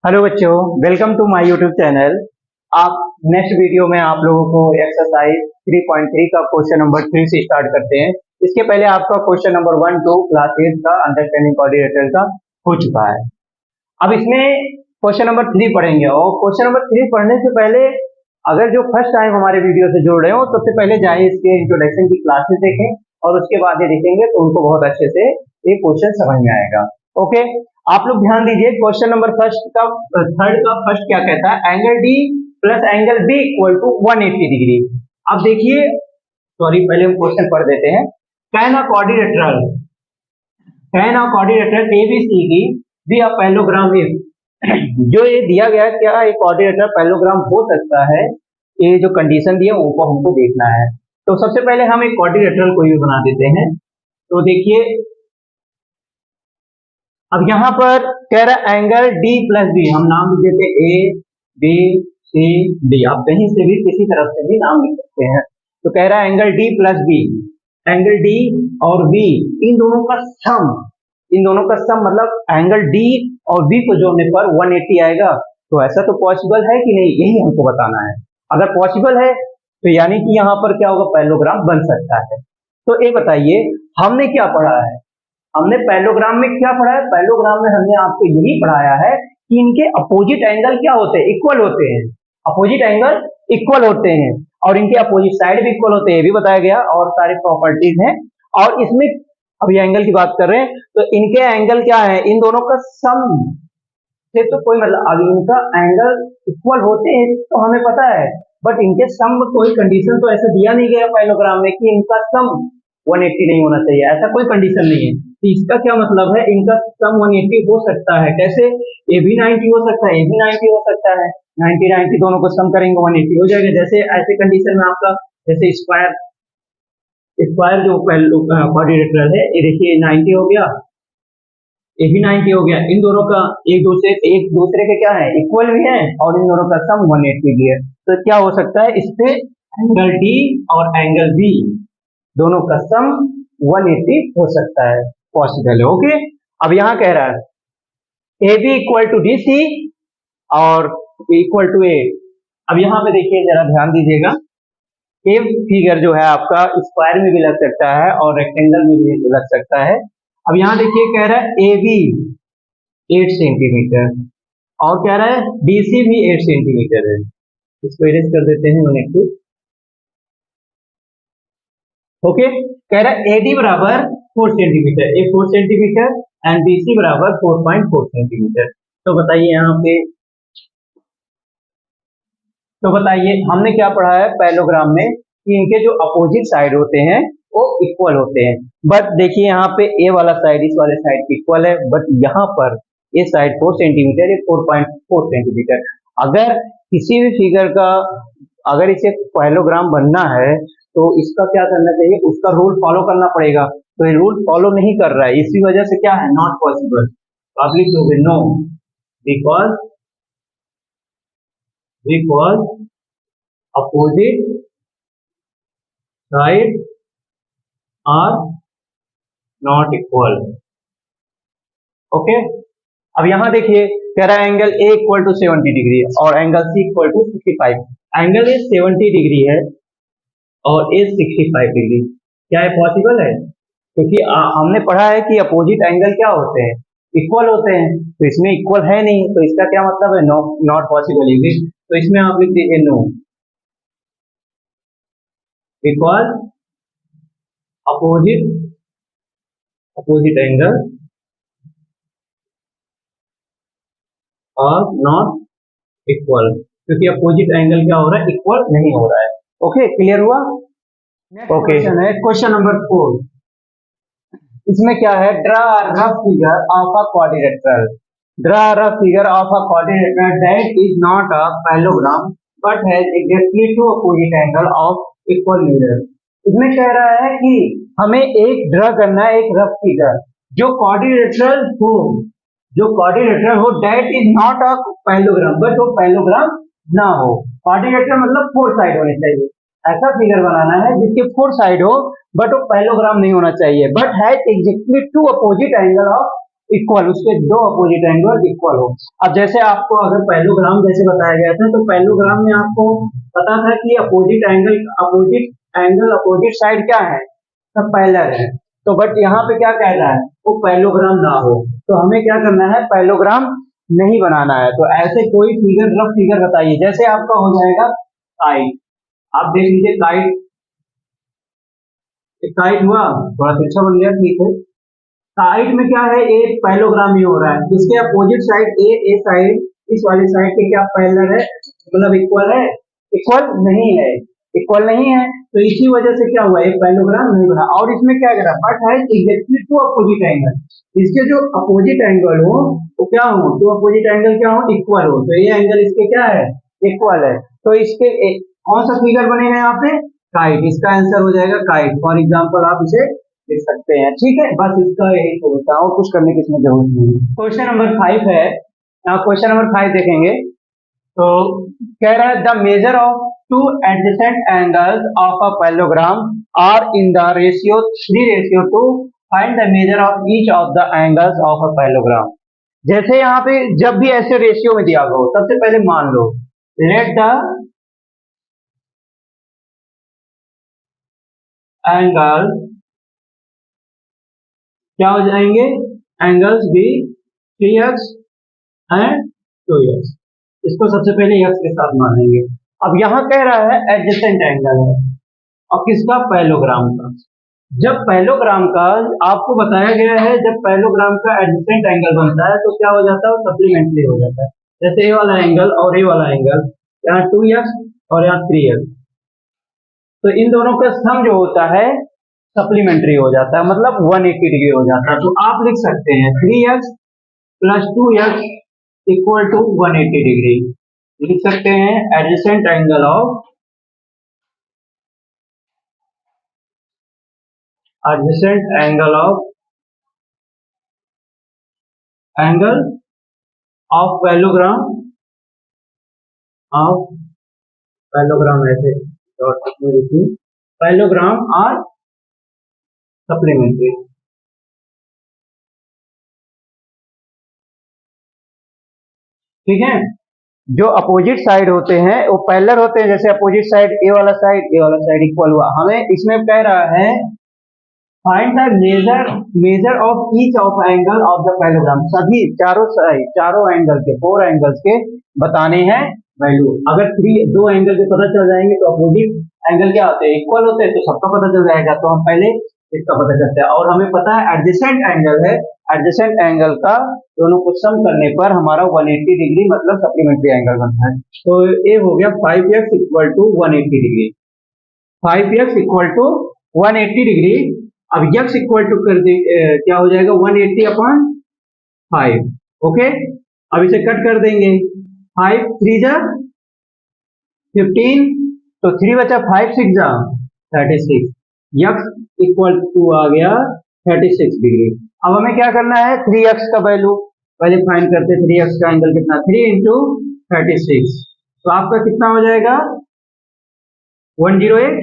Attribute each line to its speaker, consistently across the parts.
Speaker 1: Hello बच्चों, welcome to my YouTube channel. आप next video में आप लोगों को एक्सरसाइज 3.3 का क्वेश्चन नंबर 3 से स्टार्ट करते हैं। इसके पहले आपका क्वेश्चन नंबर 1 2 क्लास 8 का अंडरस्टैंडिंग कोऑर्डिनेटर का हो चुका है। अब इसमें क्वेश्चन नंबर 3 पढ़ेंगे और क्वेश्चन नंबर 3 पढ़ने से पहले अगर जो फर्स्ट टाइम हमारे वीडियो से जुड़ रहे हो तो सबसे पहले जाइए इसके इंट्रोडक्शन की क्लासेस देखें और उसके बाद ये देखेंगे तो उनको बहुत अच्छे से ये क्वेश्चन समझ में आएगा। ओके, आप लोग ध्यान दीजिए। क्वेश्चन नंबर थर्ड का फर्स्ट क्या कहता है, angle D plus angle B equal to 180 degree. अब देखिए, सॉरी पहले हम क्वेश्चन पढ़ देते हैं। कैन अ कोऑर्डिनेटर एबीसी की बी अ पैरेललोग्राम इफ, जो ये दिया गया है क्या एक कोऑर्डिनेटर पैरेललोग्राम हो सकता है, ये जो कंडीशन दी है उनको हमको देखना है। तो सबसे पहले हम एक कोऑर्डिनेटर को भी बना देते हैं। तो देखिए, अब यहाँ पर कह रहा है एंगल डी प्लस बी, हम नाम लिख देते ए बी सी डी, आप कहीं से भी किसी तरफ से भी नाम लिख सकते हैं। तो कह रहा है angle D plus B, angle D और बी इन दोनों का सम मतलब एंगल डी और बी को जोड़ने पर 180 आएगा। तो ऐसा तो पॉसिबल है कि नहीं, यही हमको बताना है। अगर पॉसिबल है तो यानी कि यहाँ पर क्या होगा, पैरेललोग्राम बन सकता है। तो ये बताइए हमने क्या पढ़ा है, हमने पैरेललोग्राम में क्या पढ़ा है? पैरेललोग्राम में हमने आपको यही पढ़ाया है कि इनके अपोजिट एंगल क्या होते हैं, इक्वल होते हैं। अपोजिट एंगल इक्वल होते हैं और इनके अपोजिट साइड भी इक्वल होते हैं, ये भी बताया गया और सारे प्रॉपर्टीज हैं। और इसमें अभी एंगल की बात कर रहे हैं तो इनके एंगल क्या है, इन दोनों का सम से तो कोई मतलब, अब इनका एंगल इक्वल होते हैं तो हमें पता है, बट इनके सम में कोई कंडीशन तो ऐसा दिया नहीं गया पैरेललोग्राम में कि इनका सम 180 नहीं होना चाहिए, ऐसा कोई कंडीशन नहीं है। तो इसका क्या मतलब है, इनका सम 180 हो सकता है। कैसे? ए भी 90 हो सकता है, ए भी 90 हो सकता है, 90 90 दोनों को सम करेंगे 180 हो जाएगा। जैसे ऐसे कंडीशन में आपका जैसे स्क्वायर जो कोऑर्डिनेटर है, ये देखिए 90 हो गया, ये भी 90 हो गया, इन दोनों का एक दूसरे के क्या है, इक्वल भी है और इन दोनों का सम 180 भी है। तो क्या हो सकता है, इस पे एंगल डी और एंगल बी दोनों का सम 180 हो सकता है, पॉसिबल है। ओके, अब यहाँ कह रहा है A B equal to D C और इक्वल टू ए। अब यहाँ पे देखिए जरा ध्यान दीजिएगा, ए फिगर जो है आपका स्क्वायर में भी लग सकता है और रेक्टेंगल में भी लग सकता है। अब यहाँ देखिए कह रहा है ए बी 8 सेंटीमीटर और कह रहा है डी सी भी 8 सेंटीमीटर है। इसको इरेज कर देते हैं 180। ओके, कह रहा है एडी बराबर 4 centimetre, A 4 centimetre and BC बराबर 4.4 सेंटीमीटर। तो बताइए हमने क्या पढ़ा है पैरेललोग्राम में कि इनके जो अपोजिट साइड होते हैं वो इक्वल होते हैं। बट देखिए यहाँ पे ए वाला साइड इस वाले साइड की इक्वल है, बट यहाँ पर ये साइड 4 सेंटीमीटर, ये 4.4 सेंटीमीटर। अगर किसी भी फिगर का अगर इसे पैरेललोग्राम बनना है तो इसका क्या करना चाहिए, उसका रूल फॉलो करना पड़ेगा। तो ये रूल फॉलो नहीं कर रहा है, इसी वजह से क्या है, नॉट पॉसिबल। आप लिख दोगे no because opposite side are not equal. Okay, अब यहां देखिए कह रहा है angle A equal to 70 degree और angle C equal to 65। Angle A 70 degree है और ए 65 डिग्री। क्या है, पॉसिबल है? क्योंकि हमने पढ़ा है कि अपोजिट एंगल क्या होते हैं, इक्वल होते हैं। तो इसमें इक्वल है नहीं, तो इसका क्या मतलब है, no not possible is it. तो इसमें आप लिख दीजिए नो बिकॉज अपोजिट एंगल और नॉट इक्वल, क्योंकि अपोजिट एंगल क्या हो रहा है, इक्वल नहीं हो रहा है। ओके, क्लियर हुआ? नेक्स्ट क्वेश्चन है क्वेश्चन नंबर 4। इसमें क्या है, draw rough figure of a coordinator. Draw rough figure of a coordinator that is not a parallelogram but has exactly two opposite angle of equal mirror. इसमें कह रहा है कि हमें एक ड्रा करना है, एक रफ फिगर जो कोऑर्डिनेटर हो that is not a parallelogram, but वो पैरेललोग्राम ना हो। कोऑर्डिनेटर मतलब 4 साइड होने चाहिए, ऐसा फिगर बनाना है जिसके 4 साइड हो बट वो पैरेललोग्राम नहीं होना चाहिए, but has exactly two opposite angle of equal, उसके दो अपोजिट एंगल इक्वल हो। अब जैसे आपको अगर पैरेललोग्राम जैसे बताया गया था, तो पैरेललोग्राम में आपको पता था कि अपोजिट एंगल अपोजिट साइड क्या है, सब पैरेलल है। तो बट यहाँ पे क्या कह रहा है, वो पैरेललोग्राम ना हो, तो हमें क्या करना है, पैरेललोग्राम नहीं बनाना है। तो ऐसे कोई फिगर, रफ फिगर बताइए। जैसे आपका हो जाएगा काइट, आप देख लीजिए काइट, काइट हुआ, थोड़ा तिरछा बन गया, ठीक है। साइड में क्या है, एक पैरेललोग्राम ही हो रहा है, इसके अपोजिट साइड ए साइड, इस वाली साइड के क्या पैरेलल है, मतलब इक्वल है, इक्वल नहीं है, इक्वल नहीं है। तो इसी वजह से क्या हुआ, एक पैरेललोग्राम नहीं बना। और इसमें क्या करा, बट है एग्जैक्टली टू अपोजिट एंगल, इसके जो अपोजिट एंगल हो वो क्या हो, टू अपोजिट एंगल क्या हो, इक्वल हो। तो ये एंगल इसके क्या है, इक्वल है। तो इसके कौन सा फिगर बनेगा यहाँ पे, काइट, इसका आंसर हो जाएगा काइट। फॉर एग्जाम्पल आप इसे लिख सकते हैं, ठीक है। बस इसका यही होता है, और कुछ करने की इसमें जरूरत नहीं है। क्वेश्चन नंबर 5 है, यहाँ क्वेश्चन नंबर 5 देखेंगे। तो कह रहा है the measure of two adjacent angles of a parallelogram are in the ratio 3:2, find the measure of each of the angles of a parallelogram. जैसे यहाँ पे जब भी ऐसे रेशियो में दिया हो, सबसे पहले मान लो लेट द एंगल क्या हो जाएंगे, एंगल्स भी 3x एंड 2x, इसको सबसे पहले x के साथ मानेंगे। अब यहाँ कह रहा है एडजेसेंट एंगल है, और किसका, पैरेललोग्राम का। जब पैरेललोग्राम का आपको बताया गया है, जब पैरेललोग्राम का एडजेसेंट एंगल बनता है तो क्या हो जाता है, वो सप्लीमेंट्री हो जाता है। जैसे ये वाला एंगल और ये वाला एंगल, यहाँ 2x और यहाँ 3x, तो इन दोनों का सम जो होता है सप्लीमेंट्री हो जाता है, मतलब 180 डिग्री हो जाता है। तो आप लिख सकते हैं 3x plus 2x equal to 180 degree, लिख सकते हैं adjacent angle of angle of parallelogram ऐसे डॉट में लिखिए, पैरेललोग्राम आर सप्लीमेंट्री, ठीक है। जो अपोजिट साइड होते हैं वो पैरेलल होते हैं, जैसे अपोजिट साइड ए वाला साइड इक्वल हुआ। हमें इसमें कह रहा है find the measure of each of angle of the parallelogram, सभी चारों साइड, चारों एंगल के, 4 एंगल्स के बताने हैं वैल्यू। अगर दो एंगल के पता चल जाएंगे तो अपोजिट एंगल क्या होते हैं, इक्वल होते हैं, तो सबका पता चल जाएगा। तो हम पहले इसका पता करते हैं, और हमें पता है एडजेसेंट एंगल है, एडजेसेंट एंगल का दोनों को सम करने पर हमारा 180 डिग्री मतलब सप्लीमेंट्री एंगल बनता है। तो ये हो गया 5x equal to 180 degree, 5x equal to 180 degree. अब x इक्वल टू कर दे, क्या हो जाएगा 180 अपॉन 5, ओके। अब इसे कट कर देंगे, 5 3 जा 15, तो 3 बचा, 5 6 जा 36, x इक्वल टू आ गया 36 डिग्री। अब हमें क्या करना है, 3x का वैल्यू पहले फाइंड करते हैं। 3x का एंगल कितना, 3 इंटू 36, तो आपका कितना हो जाएगा 108,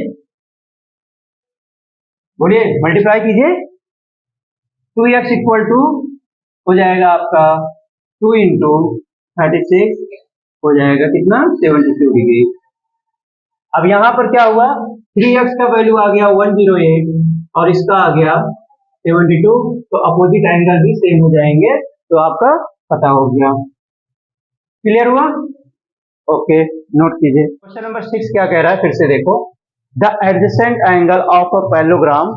Speaker 1: बोलिए मल्टीप्लाई कीजिए, 2x इक्वल टू हो जाएगा आपका 2 इंटू 36, हो जाएगा कितना 72 डिग्री। अब यहाँ पर क्या हुआ, 3x का वैल्यू आ गया 108 और इसका आ गया 72, तो अपोजिट एंगल भी सेम हो जाएंगे, तो आपका पता हो गया। क्लियर हुआ, ओके, नोट कीजिए। क्वेश्चन नंबर 6 क्या कह रहा है, फिर से देखो। The adjacent angle of a parallelogram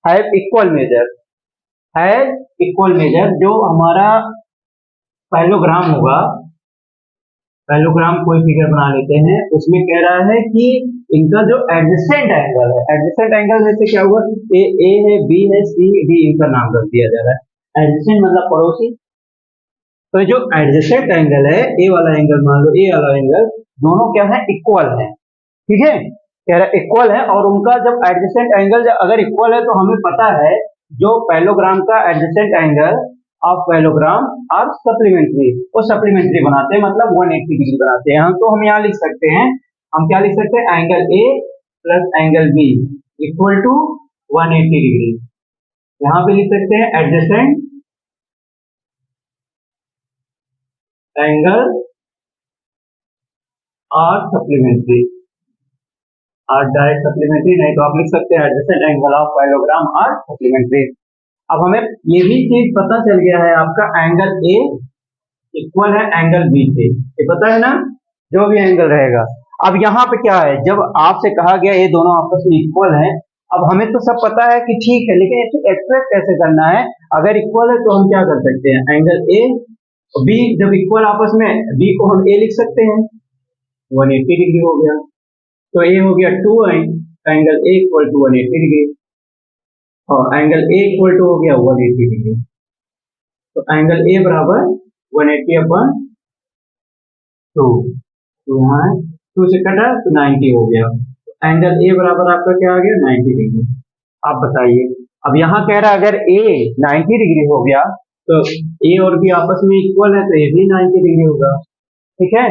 Speaker 1: have equal major, जो हमारा पैरेललोग्राम होगा, पैरेललोग्राम कोई फिगर बना लेते हैं, उसमें कह रहा है कि इनका जो एडजेसेंट एंगल है, एडजेसेंट एंगल जैसे क्या हुआ, ए है, बी है, सी डी, इनका नाम रख दिया जा रहा है। एडजेसेंट मतलब पड़ोसी। तो जो एडजेसेंट एंगल है, ए वाला एंगल मान लो, ए वाला एंगल, दोनों क्या है, इक्वल है, ठीक है, कह रहा है इक्वल है। और उनका जब एडजेसेंट एंगल अगर इक्वल है, तो हमें पता है जो पैरेललोग्राम का एडजेसेंट एंगल ऑफ पैरेललोग्राम और सप्लीमेंट्री, वो सप्लीमेंट्री बनाते हैं, मतलब 180 डिग्री बनाते हैं। तो हम यहाँ लिख सकते हैं, हम क्या लिख सकते हैं, angle A plus angle B equal to 180 degree. यहाँ पे लिख सकते हैं adjacent angle are supplementary, are direct supplementary नहीं तो आप लिख सकते हैं adjacent angle of parallelogram are supplementary. अब हमें ये भी चीज पता चल गया है, आपका एंगल ए इक्वल है एंगल बी से, ये पता है ना, जो भी एंगल रहेगा। अब यहाँ पे क्या है, जब आपसे कहा गया ये दोनों आपस में इक्वल है, अब हमें तो सब पता है कि ठीक है, लेकिन इसे एक्सप्रेस कैसे करना है। अगर इक्वल है तो हम क्या कर सकते हैं, एंगल ए और बी जब इक्वल आपस में, बी को हम ए लिख सकते हैं, 180 डिग्री हो गया, तो ए हो गया 2 angle A equal to 180 degree और एंगल ए इक्वल टू हो गया 180 डिग्री। तो एंगल ए बराबर 180 अपन 2, तो यहाँ 2 से कटा तो 90 हो गया। तो एंगल ए बराबर आपका क्या आ गया 90 डिग्री। आप बताइए, अब यहाँ कह रहा है अगर ए 90 डिग्री हो गया तो ए और बी आपस में इक्वल है तो ए भी 90 डिग्री होगा, ठीक है।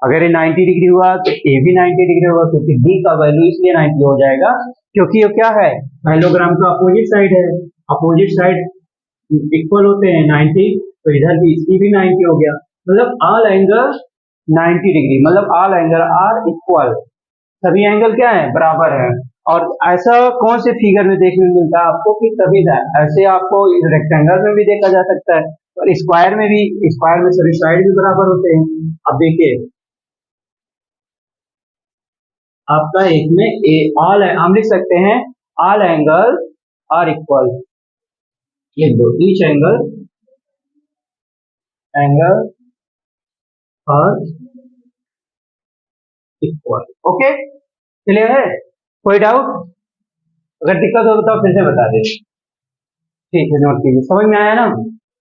Speaker 1: अगर ये 90 डिग्री हुआ तो ए भी 90 डिग्री होगा, क्योंकि डी का वैल्यू इसलिए 90 हो जाएगा क्योंकि ये क्या है, पैरेललोग्राम का अपोजिट साइड है, अपोजिट साइड इक्वल होते हैं 90, तो इधर भी इसकी भी 90 हो गया, मतलब ऑल एंगल 90 डिग्री, मतलब ऑल एंगल आर इक्वल, सभी एंगल क्या है, बराबर है। और ऐसा कौन से फिगर में देखने को मिलता है आपको कि सभी ऐसे आपको रेक्टेंगल में भी देखा जा सकता है और स्क्वायर में भी, स्क्वायर में सभी साइड भी बराबर होते हैं। अब देखिए आपका एक में ए ऑल, हम लिख सकते हैं ऑल एंगल आर इक्वल, लिख दो each angle are equal. Okay, clear है, कोई डाउट? अगर दिक्कत हो तो फिर से बता दे, ठीक है, नोट कीजिए, समझ में आया ना।